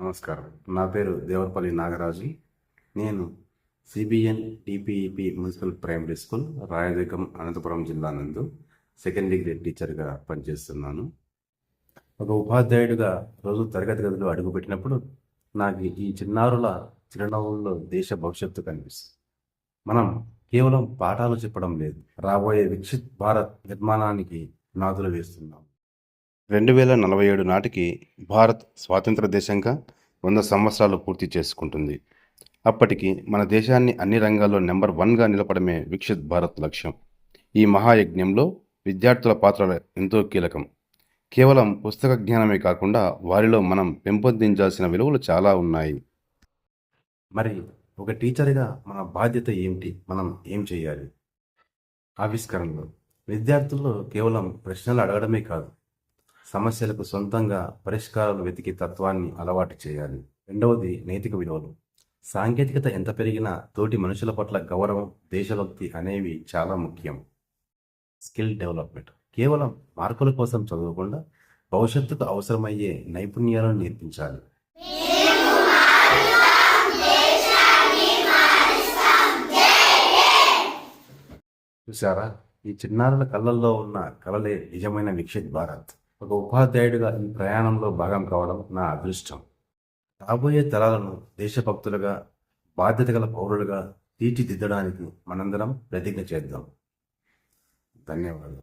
నమస్కారం. నా పేరు దేవరపల్లి నాగరాజు. నేను సిబిఎన్ టిపిఈపి municipal primary school Rayadurgam Anantapur జిల్లా నందు సెకండ్ డిగ్రీ టీచర్గా పనిచేస్తున్నాను. ఒక ఉపాధ్యాయుడిగా రోజు తరగతి గదిలో అడుగుపెట్టినప్పుడు నాకు ఈ చిన్నారుల చిరునవ్వుల్లో దేశ భవిష్యత్తు కనిపిస్తుంది. మనం కేవలం పాఠాలు చెప్పడం లేదు, రాబోయే వికసిత్ భారత్ నిర్మాణానికి నాదులు వేస్తున్నాం. 2047 నాటికి భారత్ స్వాతంత్ర దేశంగా 100 సంవత్సరాలు పూర్తి చేసుకుంటుంది. అప్పటికి మన దేశాన్ని అన్ని రంగాల్లో నెంబర్ 1గా నిలపడమే వికసిత్ భారత్ లక్ష్యం. ఈ మహాయజ్ఞంలో విద్యార్థుల పాత్ర ఎంతో కీలకం. కేవలం పుస్తక జ్ఞానమే కాకుండా వారిలో మనం పెంపొందించాల్సిన విలువలు చాలా ఉన్నాయి. మరి ఒక టీచర్గా మన బాధ్యత ఏమిటి? మనం ఏం చేయాలి? ఆవిష్కరణలు. విద్యార్థుల్లో కేవలం ప్రశ్నలు అడగడమే కాదు, సమస్యలకు సొంతంగా పరిష్కారాలు వెతికే తత్వాన్ని అలవాటు చేయాలి. రెండవది నైతిక విలువలు. సాంకేతికత ఎంత పెరిగినా తోటి మనుషుల పట్ల గౌరవం, దేశభక్తి అనేవి చాలా ముఖ్యం. Skill development. కేవలం మార్కుల కోసం చదవకుండా భవిష్యత్తుకు అవసరమయ్యే నైపుణ్యాలను నేర్పించాలి. చూసారా, ఈ చిన్నారుల కళ్ళల్లో ఉన్న కలలే నిజమైన వికసిత్ భారత్. ఒక ఉపాధ్యాయుడిగా ఈ ప్రయాణంలో భాగం కావడం నా అదృష్టం. రాబోయే తరాలను దేశభక్తులుగా, బాధ్యత గల పౌరులుగా తీర్చిదిద్దడానికి మనందరం ప్రతిజ్ఞ చేద్దాం. ధన్యవాదాలు.